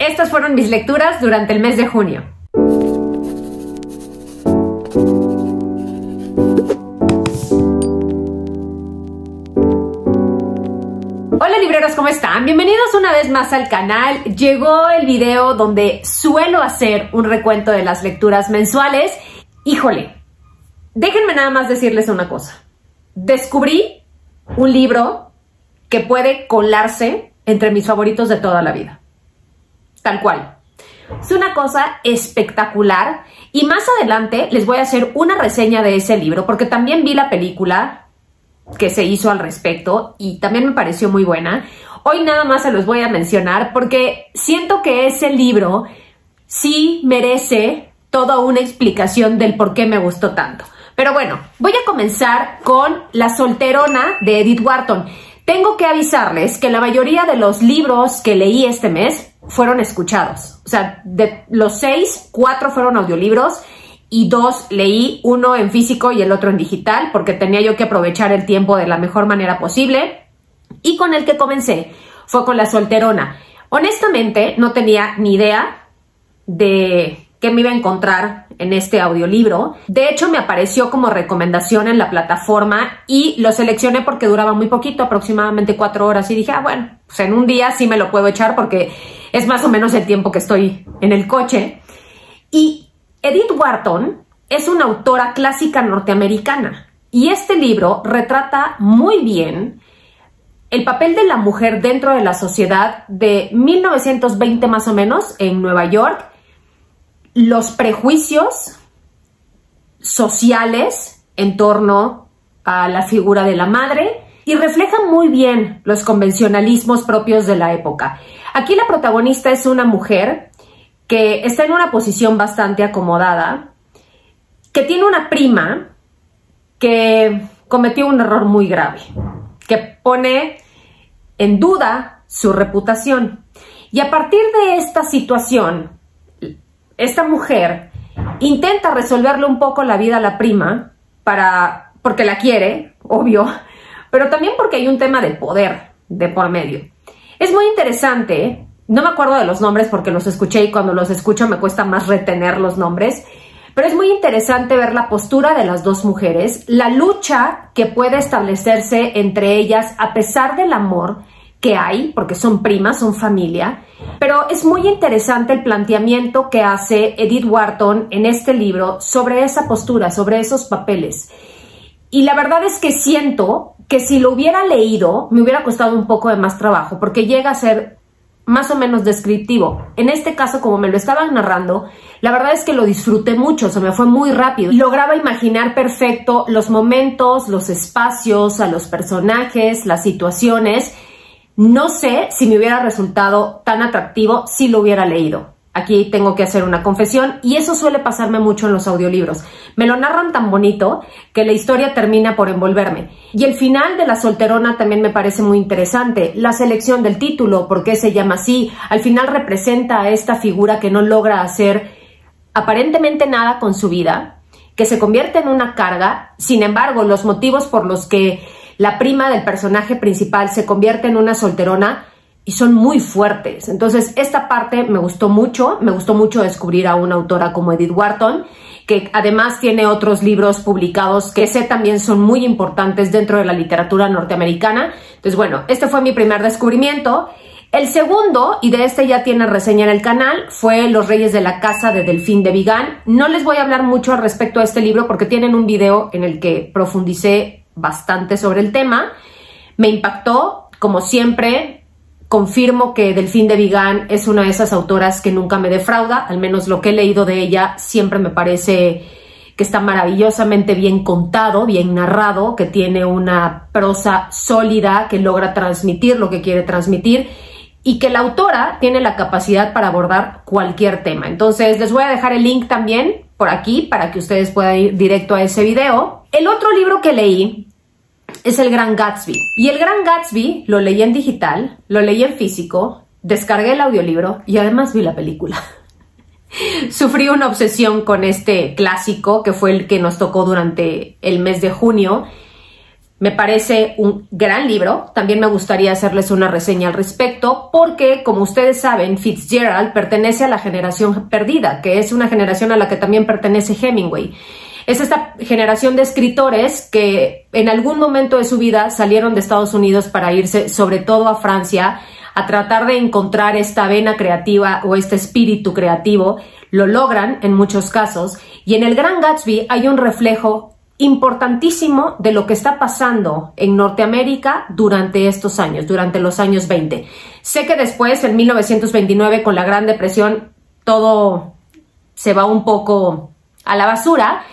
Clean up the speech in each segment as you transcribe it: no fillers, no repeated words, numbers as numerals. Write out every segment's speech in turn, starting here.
Estas fueron mis lecturas durante el mes de junio. Hola libreros, ¿cómo están? Bienvenidos una vez más al canal. Llegó el video donde suelo hacer un recuento de las lecturas mensuales. Híjole, déjenme nada más decirles una cosa. Descubrí un libro que puede colarse entre mis favoritos de toda la vida. Tal cual. Es una cosa espectacular y más adelante les voy a hacer una reseña de ese libro porque también vi la película que se hizo al respecto y también me pareció muy buena. Hoy nada más se los voy a mencionar porque siento que ese libro sí merece toda una explicación del por qué me gustó tanto. Pero bueno, voy a comenzar con La solterona de Edith Wharton. Tengo que avisarles que la mayoría de los libros que leí este mes fueron escuchados. O sea, de los 6, 4 fueron audiolibros y 2 leí, uno en físico y el otro en digital, porque tenía yo que aprovechar el tiempo de la mejor manera posible. Y con el que comencé fue con La solterona. Honestamente, no tenía ni idea de qué me iba a encontrar en este audiolibro. De hecho, me apareció como recomendación en la plataforma y lo seleccioné porque duraba muy poquito, aproximadamente 4 horas. Y dije, bueno, pues en un día sí me lo puedo echar porque es más o menos el tiempo que estoy en el coche. Y Edith Wharton es una autora clásica norteamericana. Y este libro retrata muy bien el papel de la mujer dentro de la sociedad de 1920 más o menos en Nueva York, los prejuicios sociales en torno a la figura de la madre y refleja muy bien los convencionalismos propios de la época. Aquí la protagonista es una mujer que está en una posición bastante acomodada, que tiene una prima que cometió un error muy grave, que pone en duda su reputación. Y a partir de esta situación, esta mujer intenta resolverle un poco la vida a la prima porque la quiere, obvio, pero también porque hay un tema de poder de por medio. Es muy interesante, no me acuerdo de los nombres porque los escuché y cuando los escucho me cuesta más retener los nombres, pero es muy interesante ver la postura de las dos mujeres, la lucha que puede establecerse entre ellas a pesar del amor que hay, porque son primas, son familia, pero es muy interesante el planteamiento que hace Edith Wharton en este libro sobre esa postura, sobre esos papeles. Y la verdad es que siento que si lo hubiera leído me hubiera costado un poco de más trabajo, porque llega a ser más o menos descriptivo. En este caso, como me lo estaban narrando, la verdad es que lo disfruté mucho, se me fue muy rápido. Lograba imaginar perfecto los momentos, los espacios, a los personajes, las situaciones. No sé si me hubiera resultado tan atractivo si lo hubiera leído. Aquí tengo que hacer una confesión y eso suele pasarme mucho en los audiolibros. Me lo narran tan bonito que la historia termina por envolverme. Y el final de La solterona también me parece muy interesante. La selección del título, por qué se llama así, al final representa a esta figura que no logra hacer aparentemente nada con su vida, que se convierte en una carga. Sin embargo, los motivos por los que la prima del personaje principal se convierte en una solterona y son muy fuertes. Entonces, esta parte me gustó mucho descubrir a una autora como Edith Wharton, que además tiene otros libros publicados que sé también son muy importantes dentro de la literatura norteamericana. Entonces, bueno, este fue mi primer descubrimiento. El segundo, y de este ya tiene reseña en el canal, fue Los Reyes de la Casa de Delfín de Vigan. No les voy a hablar mucho al respecto a este libro porque tienen un video en el que profundicé bastante sobre el tema. Me impactó, como siempre. Confirmo que Delfín de Vigan es una de esas autoras que nunca me defrauda, al menos lo que he leído de ella siempre me parece que está maravillosamente bien contado, bien narrado, que tiene una prosa sólida, que logra transmitir lo que quiere transmitir y que la autora tiene la capacidad para abordar cualquier tema. Entonces les voy a dejar el link también por aquí para que ustedes puedan ir directo a ese video. El otro libro que leí es El Gran Gatsby. Y El Gran Gatsby lo leí en digital, lo leí en físico, descargué el audiolibro y además vi la película. Sufrí una obsesión con este clásico que fue el que nos tocó durante el mes de junio. Me parece un gran libro. También me gustaría hacerles una reseña al respecto porque, como ustedes saben, Fitzgerald pertenece a la generación perdida, que es una generación a la que también pertenece Hemingway. Es esta generación de escritores que en algún momento de su vida salieron de Estados Unidos para irse sobre todo a Francia a tratar de encontrar esta vena creativa o este espíritu creativo. Lo logran en muchos casos y en El Gran Gatsby hay un reflejo importantísimo de lo que está pasando en Norteamérica durante estos años, durante los años 20. Sé que después, en 1929, con la Gran Depresión, todo se va un poco a la basura,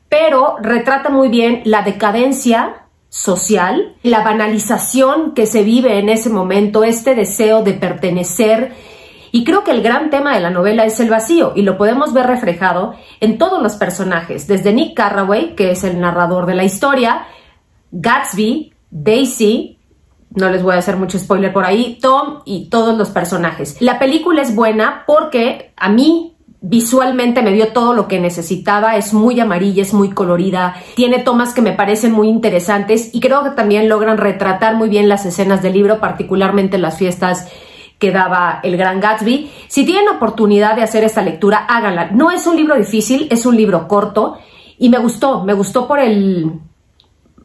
pero retrata muy bien la decadencia social, la banalización que se vive en ese momento, este deseo de pertenecer. Y creo que el gran tema de la novela es el vacío y lo podemos ver reflejado en todos los personajes, desde Nick Carraway, que es el narrador de la historia, Gatsby, Daisy, no les voy a hacer mucho spoiler por ahí, Tom y todos los personajes. La película es buena porque a mí visualmente me dio todo lo que necesitaba, es muy amarilla, es muy colorida, tiene tomas que me parecen muy interesantes y creo que también logran retratar muy bien las escenas del libro, particularmente las fiestas que daba El Gran Gatsby. Si tienen oportunidad de hacer esta lectura, háganla. No es un libro difícil, es un libro corto y me gustó por el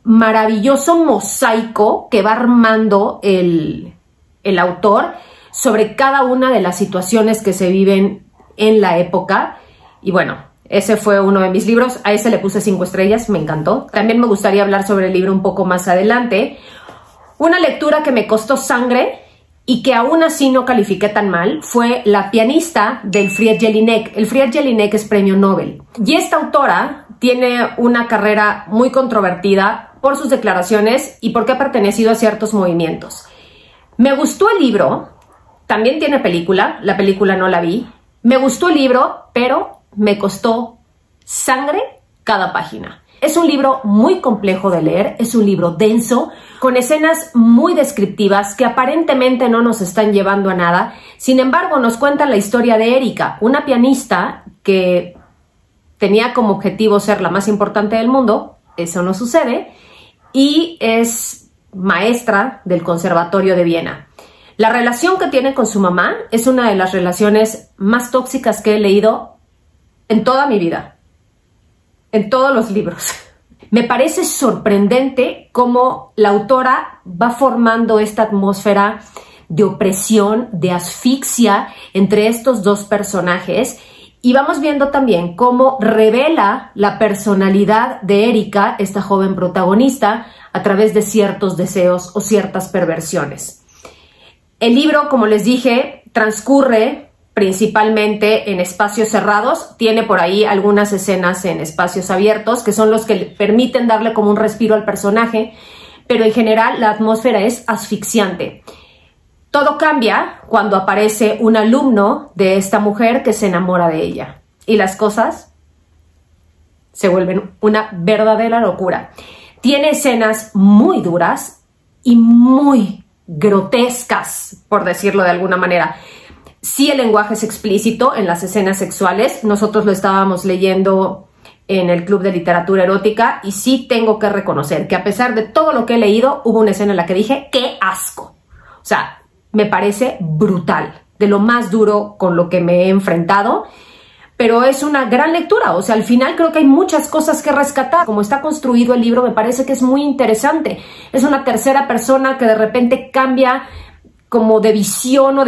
maravilloso mosaico que va armando el autor sobre cada una de las situaciones que se viven en la época. Y bueno, ese fue uno de mis libros, a ese le puse 5 estrellas, me encantó. También me gustaría hablar sobre el libro un poco más adelante. Una lectura que me costó sangre y que aún así no califiqué tan mal, fue La pianista del Elfriede Jelinek. Elfriede Jelinek es premio Nobel. Y esta autora tiene una carrera muy controvertida por sus declaraciones y porque ha pertenecido a ciertos movimientos. Me gustó el libro, también tiene película, la película no la vi. Me gustó el libro, pero me costó sangre cada página. Es un libro muy complejo de leer, es un libro denso, con escenas muy descriptivas que aparentemente no nos están llevando a nada. Sin embargo, nos cuentan la historia de Erika, una pianista que tenía como objetivo ser la más importante del mundo, eso no sucede, y es maestra del Conservatorio de Viena. La relación que tiene con su mamá es una de las relaciones más tóxicas que he leído en toda mi vida. En todos los libros. Me parece sorprendente cómo la autora va formando esta atmósfera de opresión, de asfixia entre estos dos personajes y vamos viendo también cómo revela la personalidad de Erika, esta joven protagonista, a través de ciertos deseos o ciertas perversiones. El libro, como les dije, transcurre principalmente en espacios cerrados, tiene por ahí algunas escenas en espacios abiertos, que son los que le permiten darle como un respiro al personaje, pero en general la atmósfera es asfixiante. Todo cambia cuando aparece un alumno de esta mujer que se enamora de ella, y las cosas se vuelven una verdadera locura. Tiene escenas muy duras y muy grotescas, por decirlo de alguna manera. Sí, el lenguaje es explícito en las escenas sexuales. Nosotros lo estábamos leyendo en el Club de Literatura Erótica y sí tengo que reconocer que a pesar de todo lo que he leído, hubo una escena en la que dije, ¡qué asco! O sea, me parece brutal, de lo más duro con lo que me he enfrentado, pero es una gran lectura. O sea, al final creo que hay muchas cosas que rescatar. Como está construido el libro, me parece que es muy interesante. Es una tercera persona que de repente cambia como de visión o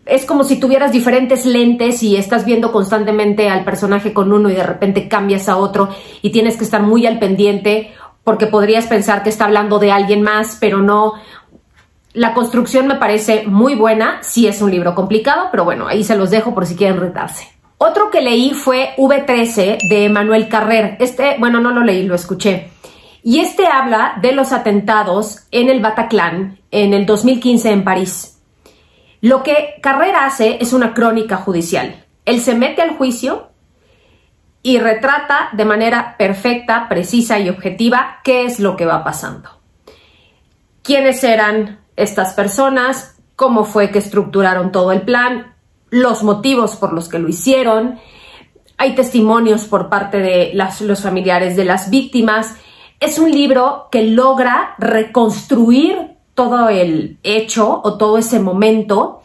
es como si tuvieras diferentes lentes y estás viendo constantemente al personaje con uno y de repente cambias a otro y tienes que estar muy al pendiente porque podrías pensar que está hablando de alguien más, pero no. La construcción me parece muy buena. Sí es un libro complicado, pero bueno, ahí se los dejo por si quieren retarse. Otro que leí fue V13 de Emmanuel Carrère. Bueno, no lo leí, lo escuché. Y habla de los atentados en el Bataclan en el 2015 en París. Lo que Carrère hace es una crónica judicial. Él se mete al juicio y retrata de manera perfecta, precisa y objetiva qué es lo que va pasando. ¿Quiénes eran estas personas? ¿Cómo fue que estructuraron todo el plan? Los motivos por los que lo hicieron. Hay testimonios por parte de los familiares de las víctimas. Es un libro que logra reconstruir todo el hecho o todo ese momento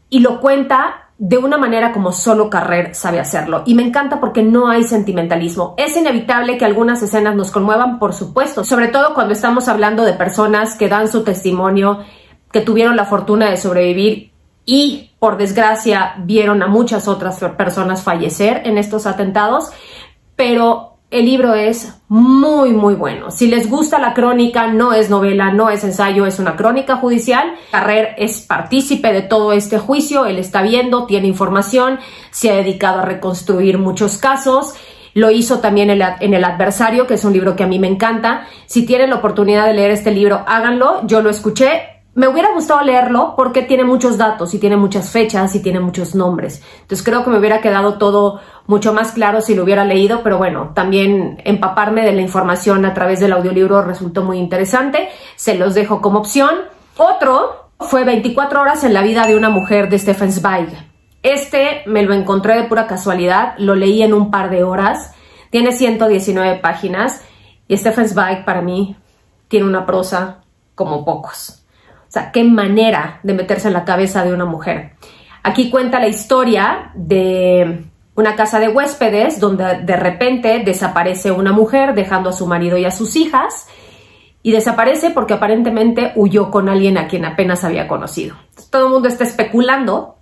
y lo cuenta de una manera como solo Carrer sabe hacerlo. Y me encanta porque no hay sentimentalismo. Es inevitable que algunas escenas nos conmuevan, por supuesto, sobre todo cuando estamos hablando de personas que dan su testimonio, que tuvieron la fortuna de sobrevivir y, por desgracia, vieron a muchas otras personas fallecer en estos atentados, pero el libro es muy, muy bueno. Si les gusta la crónica, no es novela, no es ensayo, es una crónica judicial. Carrer es partícipe de todo este juicio, él está viendo, tiene información, se ha dedicado a reconstruir muchos casos. Lo hizo también en El Adversario, que es un libro que a mí me encanta. Si tienen la oportunidad de leer este libro, háganlo. Yo lo escuché. Me hubiera gustado leerlo porque tiene muchos datos y tiene muchas fechas y tiene muchos nombres. Entonces creo que me hubiera quedado todo mucho más claro si lo hubiera leído, pero bueno, también empaparme de la información a través del audiolibro resultó muy interesante. Se los dejo como opción. Otro fue 24 horas en la vida de una mujer de Stefan Zweig. Este me lo encontré de pura casualidad, lo leí en un par de horas. Tiene 119 páginas y Stefan Zweig para mí tiene una prosa como pocos. O sea, qué manera de meterse en la cabeza de una mujer. Aquí cuenta la historia de una casa de huéspedes donde de repente desaparece una mujer dejando a su marido y a sus hijas, y desaparece porque aparentemente huyó con alguien a quien apenas había conocido. Entonces, todo el mundo está especulando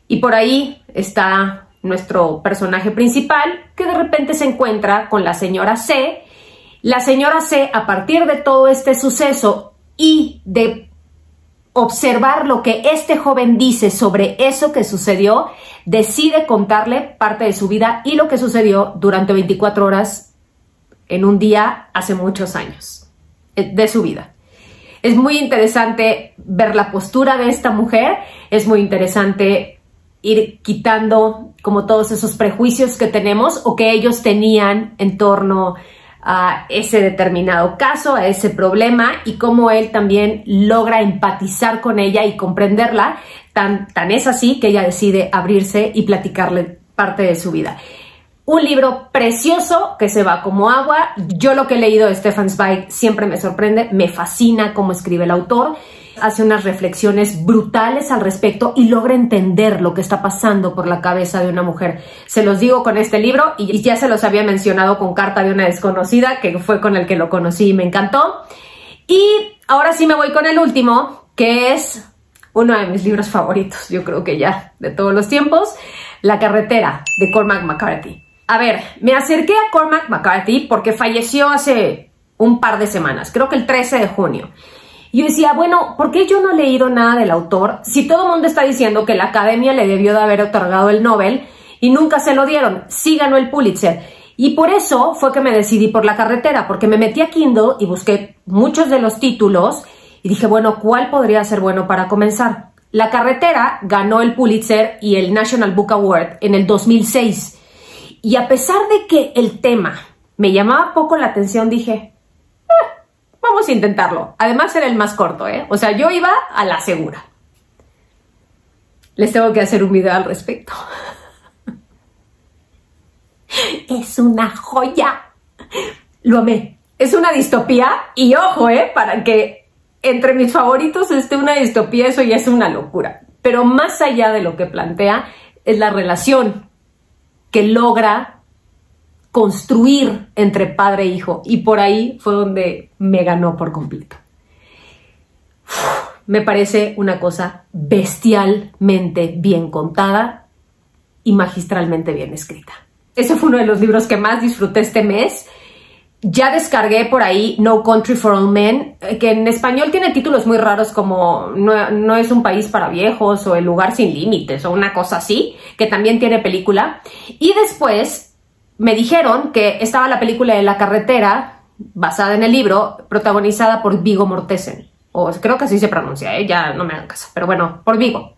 y por ahí está nuestro personaje principal que de repente se encuentra con la señora C. La señora C, a partir de todo este suceso y de observar lo que este joven dice sobre eso que sucedió, decide contarle parte de su vida y lo que sucedió durante 24 horas en un día hace muchos años de su vida. Es muy interesante ver la postura de esta mujer, es muy interesante ir quitando como todos esos prejuicios que tenemos o que ellos tenían en torno a ese determinado caso, a ese problema, y cómo él también logra empatizar con ella y comprenderla. Tan es así que ella decide abrirse y platicarle parte de su vida. Un libro precioso que se va como agua. Yo lo que he leído de Stefan Zweig siempre me sorprende, me fascina cómo escribe el autor. Hace unas reflexiones brutales al respecto y logra entender lo que está pasando por la cabeza de una mujer. Se los digo con este libro y ya se los había mencionado con Carta de una desconocida, que fue con el que lo conocí y me encantó. Y ahora sí me voy con el último, que es uno de mis libros favoritos, yo creo que ya de todos los tiempos, La carretera, de Cormac McCarthy. A ver, me acerqué a Cormac McCarthy porque falleció hace un par de semanas, creo que el 13 de junio. Y yo decía, bueno, ¿por qué yo no he leído nada del autor? Si todo el mundo está diciendo que la academia le debió de haber otorgado el Nobel y nunca se lo dieron, sí ganó el Pulitzer. Y por eso fue que me decidí por La carretera, porque me metí a Kindle y busqué muchos de los títulos y dije, bueno, ¿cuál podría ser bueno para comenzar? La carretera ganó el Pulitzer y el National Book Award en el 2006. Y a pesar de que el tema me llamaba poco la atención, dije, vamos a intentarlo. Además era el más corto, ¿eh? O sea, yo iba a la segura. Les tengo que hacer un video al respecto. Es una joya. Lo amé. Es una distopía y ojo, para que entre mis favoritos esté una distopía, eso ya es una locura. Pero más allá de lo que plantea es la relación que logra construir entre padre e hijo, y por ahí fue donde me ganó por completo. Me parece una cosa bestialmente bien contada y magistralmente bien escrita. Ese fue uno de los libros que más disfruté este mes. Ya descargué por ahí No Country for Old Men, que en español tiene títulos muy raros como No es un país para viejos o El lugar sin límites o una cosa así, que también tiene película. Y después me dijeron que estaba la película de La carretera, basada en el libro, protagonizada por Viggo Mortensen. O creo que así se pronuncia, ya no me hagan caso, pero bueno, por Viggo.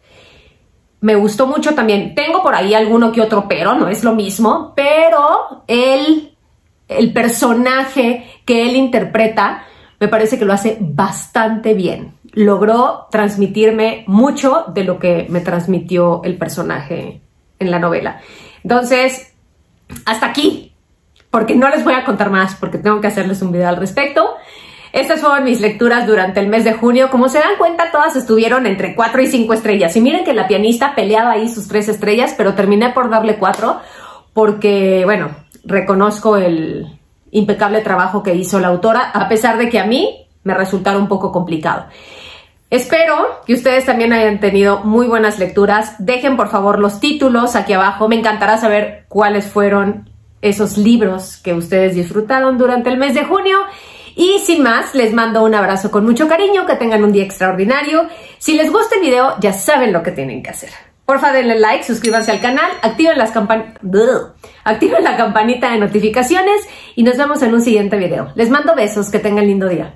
Me gustó mucho también. Tengo por ahí alguno que otro pero, no es lo mismo, pero el personaje que él interpreta me parece que lo hace bastante bien. Logró transmitirme mucho de lo que me transmitió el personaje en la novela. Entonces, hasta aquí porque no les voy a contar más, porque tengo que hacerles un video al respecto. Estas fueron mis lecturas durante el mes de junio. Como se dan cuenta, todas estuvieron entre 4 y 5 estrellas. Y miren que La pianista peleaba ahí sus 3 estrellas, pero terminé por darle 4 porque, bueno, reconozco el impecable trabajo que hizo la autora, a pesar de que a mí me resultara un poco complicado. Espero que ustedes también hayan tenido muy buenas lecturas. Dejen por favor los títulos aquí abajo. Me encantará saber cuáles fueron esos libros que ustedes disfrutaron durante el mes de junio. Y sin más, les mando un abrazo con mucho cariño, que tengan un día extraordinario. Si les gusta el video, ya saben lo que tienen que hacer. Porfa, denle like, suscríbanse al canal, activen la campanita de notificaciones y nos vemos en un siguiente video. Les mando besos, que tengan lindo día.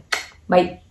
Bye.